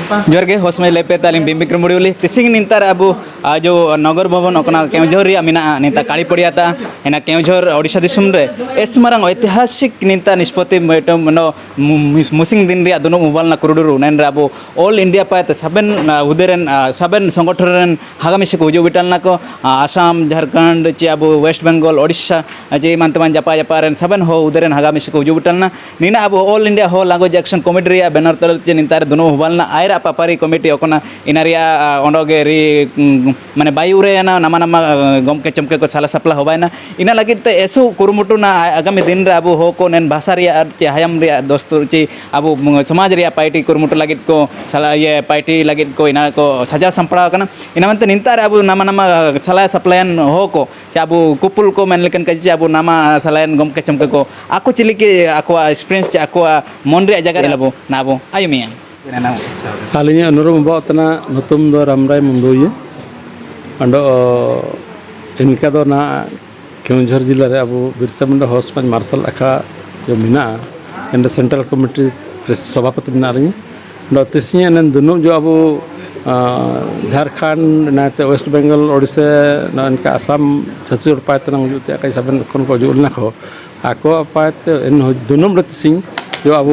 जोर के होस में लेपे तालिम बिम्बिक्रम बुड़ीली तिसिंग निंतर अब जो नगर भवन ओकना केवझर रिया मिना निता काली पड़िया ता एना केवझर ओडिशा दिसुम रे एस मारंग ऐतिहासिक निंता निष्पत्ति मनो मुसिंग दिन रिया दोनो मोबाइल ना कुरुडुरु नेन रे अब ऑल इंडिया पाते सबेन उदेरन सबेन संगठन हागामिसे को जो बिटाल ना को आसाम झारखंड चे अब वेस्ट बेंगल ओडिशा जे मानतमान जापा जापा रेन सबेन हो उदेरन हागामिसे को जो बिटाल ना निना अब ऑल इंडिया हो लैंग्वेज एक्शन कमिटी रिया बैनर तल चे निंतार दोनो मोबाइल ना आयरा पापारी कमिटी ओकना इनारिया ओंडोगे री माने बायुरे ना नामा नामा गमके चमके को साला सप्ला होबायना इना लगित ते एसु कुरुमुटु ना आगामी दिन रे अब हो को नेन भाषा रिया चे हायम रिया दोस्तुर चे अब समाज रिया पार्टी कुरुमुटु लगित को साला ये पार्टी लगित को इना को सजा संपड़ा कना इना मनते निंतार अब नामा नामा साला सप्लायन हो को चे अब कुपुल को मेन लेकन कजे अब नामा सालायन गमके चमके को आको चिली के आको एक्सपीरियंस चे आको मन रिया जगह लेबो नाबो आयुमिया Alinya अनुरोध बात ना नतुम दो रामराय मुंडोये अंडो इनका दो ना केवंझर जिला रे अब बिरसा मुंडा हॉस्पिटल मार्शल अखा जो मिना इन सेंट्रल कमिटी सभापति मिना रही अंडो तिसिया नन दोनों जो अब झारखंड नाते वेस्ट बेंगल ओडिशा ना इनका आसाम छत्तीसगढ़ पाते ना मुझे कई सबन कौन को जो उल्लेख हो आको पाते इन दोनों मृत सिंह जो अब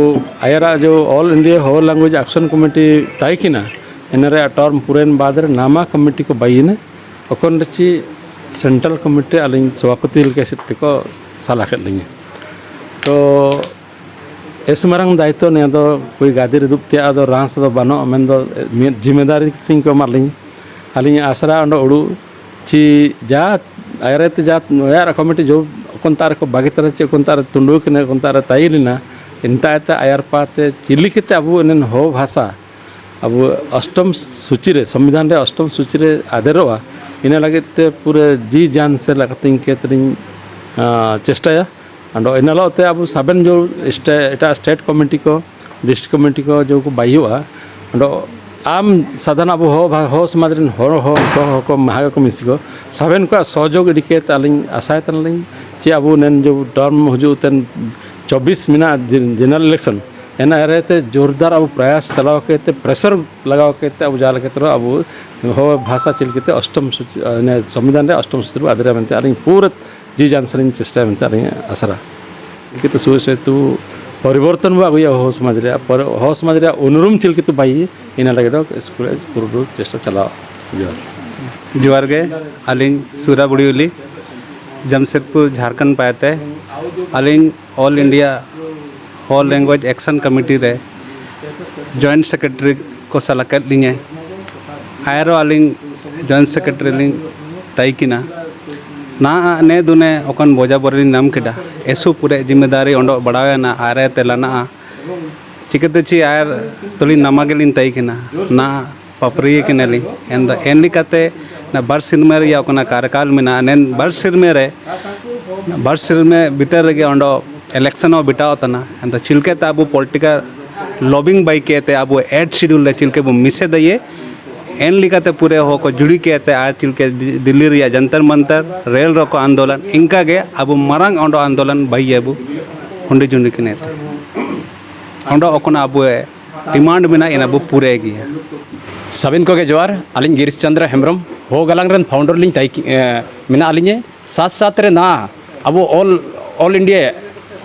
आयरा जो ऑल इंडिया हो लैंग्वेज एक्शन कमिटी तय किना इनरे टर्म पुरेन बाद नामा कमिटी को बाइने अखन रची सेंट्रल कमिटी अलिंग सभापति के सित्ते को सलाह कर लेंगे तो इस मरंग दायित्व ने तो कोई गादी दुपते आदो रांस दो बनो मेन दो जिम्मेदारी सिंह को मार लेंगे अलिंग आसरा अंडो उड़ू ची जात आयरे ते जात यार कमिटी जो कौन तार को बागी तरह चे कौन तार तुंडू के कौन तार ताइलिना इंता आयर पाते चिली के अब इन हो भाषा अब अष्टम सूची रे संविधान रे अष्टम सूची रे आदरवा इन लगे पूरे जी जान से लगते चेष्टाया अंडो इन ते अब सबन जो स्टेट कमिटी को डिस्ट्रिक्ट कमिटी को जो को बाइवा अंडो आम साधारण अब हो समाज रेन हो को महा को मिसी को सबन को सहयोग इडिके तालिंग आशा तनलिंग चे अब नेन जो टर्म हजुतन 24 मिना जनरल इलेक्शन एना रहते जोरदार अब प्रयास चलाव के प्रेशर लगाव के अब जाल के अब हो भाषा चिल के अष्टम सूची संविधान अष्टम सूची आदर मनते अली पूरा जी जानसरी चेष्टा मनते अली आसरा कि सुए सेतु परिवर्तन आगुया हो समाज हो समाज अनुरूम चिल के बाई इन लगे स्कूल पूरा चेष्टा चलाव जोर जोर के अलिंग सूरा बुड़ीली जमशेदपुर झारखंड पाते अलिंग all India all language action committee रे जॉइंट सेक्रेटरी को सलाह कर ली आयरो अलिंग जॉइंट सेक्रेटरी लिंग तय किना ना ने दुने ओकन बोजा बोरी नाम केडा एसु पूरे जिम्मेदारी ओंडो बढ़ावेना आरे तेलाना चिकते ची आयर तोली नामागेलिन तय किना ना पपरी किनली एन लिकाते ना बर सिरमे या ओकना कार्यकाल में ना नेन बर सिरमे भीतर गे ओंडो इलेक्शन हो बिटाव तना एंड चिलके अब पॉलिटिकल लॉबिंग बाई के अब एड शेड्यूल चिलके वो मिसे दइए एन लिकाते पूरे हो को जुड़ी के आज चिलके दिल्ली रिया जंतर मंतर रेल रोको आंदोलन इनका गे अब मरंग ओंडो आंदोलन बाई अब हुंडी जुंडी के नेता ओंडो ओकना अब डिमांड में ना इन अब पूरे गया सबिन को जोहार अलिंग गिरीश चंद्र हेम्ब्रम हो गलांग रन फाउंडर लिंग तय मेना अलिंगे साथ साथ रे ना अब ऑल इंडिया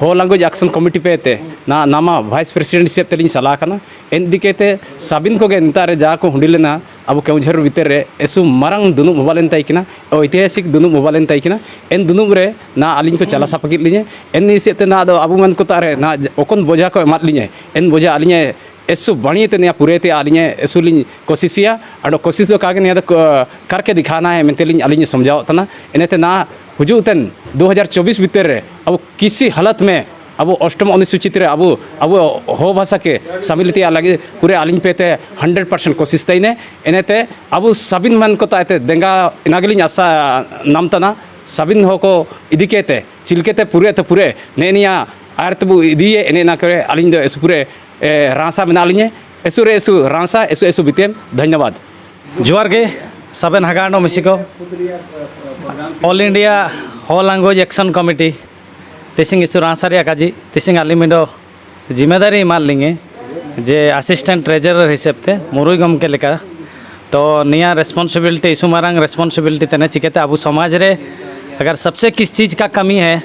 हो लैंग्वेज एक्शन कमिटी पे ते ना नामा वाइस प्रेसिडेंट हिसाब ते सलाह करना एन दिकेते सबिन को नितारे जा को हुंडी लेना अब केवझर भीतर रे एसु मरंग दुनु मोबाइल तय किना ऐतिहासिक दुनु मोबाइल तय किना एन दुनु रे ना अलिंग को चला सापकित लिजे एन हिसाब ते ना अब मन को तारे ना ओकन बोझा को एमात लिजे एन बोझा अलिंगे एसु बणी ते निया पूरे ते अलिंगे एसु लिंग कोशिशिया अडो कोशिश दो कागे निया करके दिखाना है मेंते लिंग अलिंगे समझाओ तना एनेते ना हुजूतन 2024 भीतर रे अब किसी हालत में अब अष्टम अनुसूचित रे अब हो भाषा के शामिलती लगे पूरे अलिंग पेते 100% कोशिश तईने एनेते अब सबिन मन को ताते देंगा इनागलिंग आशा नाम तना सबिन हो को इदिकेते चिलकेते पूरे नेनिया आरतबु इदिए एने ना करे अलिंग दो एसु पूरे रांसा बना लिये एसु रांसा एसु बितेम धन्यवाद जोहार के सबेन हागानो मिसिको ऑल इंडिया हो लैंग्वेज एक्शन कमिटी तिसिंग इसु रांसारिया काजी तिसिंग अलिमिडो जिम्मेदारी मार लिंगे जे असिस्टेंट ट्रेजरर हिसाब ते मुरुई गमके लेका तो निया रेस्पॉन्सिबिलिटी इस मारंग रेस्पॉन्सिबिलिटी तेने चिकेते अब समाज रे अगर सबसे किस चीज़ का कमी है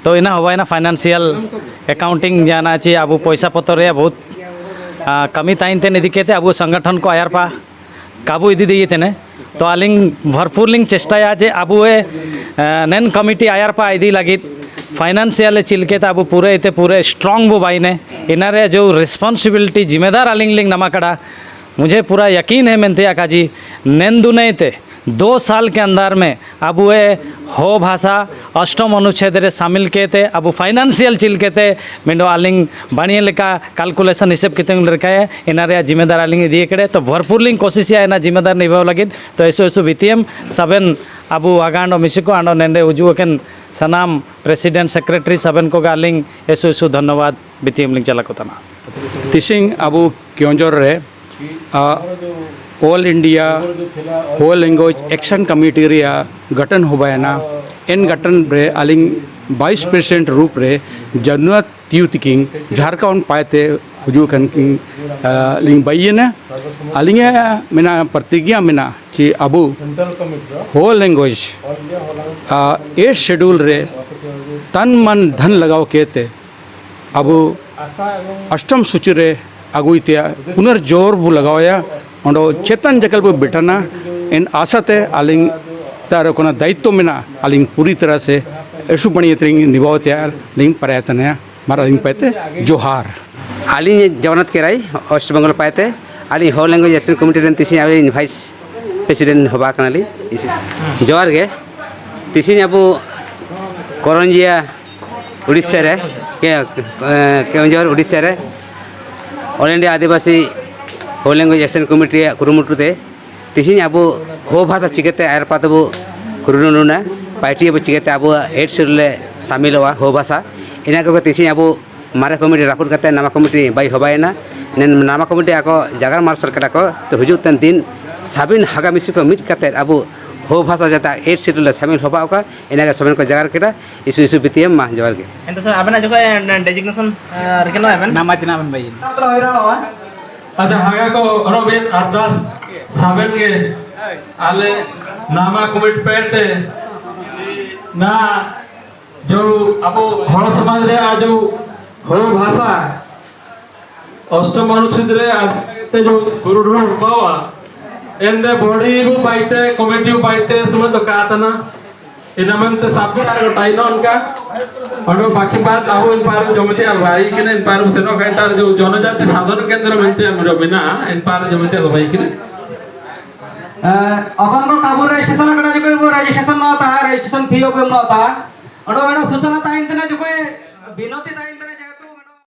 तो इना हुआ है ना फाइनेंशियल अकाउंटिंग जाना चाहिए अब पैसा पतर है बहुत कमी ताइन तेन इदी केते अब संगठन को आयार पा काबू इदी दिए तेने तो आलिंग भरपूर लिंग चेष्टा जे अब नेन कमिटी आयार पा इदी लगी फाइनेंशियल चिलके अब पूरे स्ट्रॉन्ग वो बाई ने इनारे जो रिस्पॉन्सिबिलिटी जिम्मेदार आलिंग लिंग नमा कड़ा मुझे पूरा यकीन है मेनते आकाजी नेंदुने ते 2 साल के अंदर में अब वे हो भाषा अष्टम अनुच्छेद रे शामिल के थे अब फाइनेंशियल चिल के थे मिंडो आलिंग बढ़िया लेका कैलकुलेशन हिसाब कितने रखा है इनारे जिम्मेदार आलिंग दिए करे तो भरपूर लिंग कोशिश है ना जिम्मेदार निभाव लगे तो ऐसो बीतीएम सबन अब आगांडो मिसिको आंडो नेंडे उजुकेन सनाम प्रेसिडेंट सेक्रेटरी सबन को गालिंग ऐसो धन्यवाद बीतीएम लिंग चला कोतना तिसिंग अब क्योंजोर रे all India whole language action committee रिया गठन होबायना इन गठन रे अलिंग 22% रूप रे जनुआ तियुतिकिंग झारखंड पाते हुजुकन किंग लिंग बाइयना अलिंग मेना प्रतिज्ञा मेना ची अबु होल लैंग्वेज 8 शेड्यूल रे तन मन धन लगाओ केते अबु अष्टम सूची रे अगुइतिया पुनर्जोर बु लगाया और चेतन जकल बु बेटना इन आशाते आलिंग तार कोना दायित्व मेना आलिंग पूरी तरह से ऐसु बणी तरिंग निभावते लिंग प्रयत्न है मारा लिंग पाते जोहार आली जगन्नाथ केराई वेस्ट बेंगल पाते आली होल लैंग्वेज एक्शन कमिटी रेन तिसी आली वाइस प्रेसिडेंट होबा कनाली जोहार गे तिसी अब करंजिया उड़ीसा रे केउंझर उड़ीसा रे ऑल इंडिया आदिवासी होल लैंग्वेज एक्शन कमिटी कुरुमुटुते तिसिन अब हो भाषा चिकेते आयर पातबो कुरुनुना पार्टी अब चिकेते अब 8 शेड्यूल शामिल हुआ हो भाषा इना को तिसिन अब मारे कमिटी रापुर करते नामा कमिटी बाई होबायना नामा कमिटी आको जागर मार्शल कटा को तो हुजुतन दिन साबिन हागामिसी को मिट करते अब हो भाषा जाता 8 शेड्यूल शामिल होबा का इना सबन को जागर केटा इसु बीतीएम मा जवार के एंड सर आबना जो डेजिग्नेशन रखनो है नामा तिनाबन भाई अच्छा हागा को अरोबिन अरदास साबन के आले नामा कमिट पेते ना जो अब हर समाज रे आ जो हो भाषा अष्टम अनुच्छेद रे ते जो गुरुडो बावा एंडे बॉडी बु पाइते कमिटी बु पाइते सुमन तो कातना इनमंत साबटा को टाइनो उनका और बाकी बात आउ इन पार जमते भाई किने इन पार सेनो कहता जो जनजाति साधन केंद्र मनते हमरो बिना इन पार जमते भाई किने अखन को काबू रजिस्ट्रेशन करा जो को रजिस्ट्रेशन न था रजिस्ट्रेशन फी को न था और सूचना ताइन तना जो को बिनती ताइन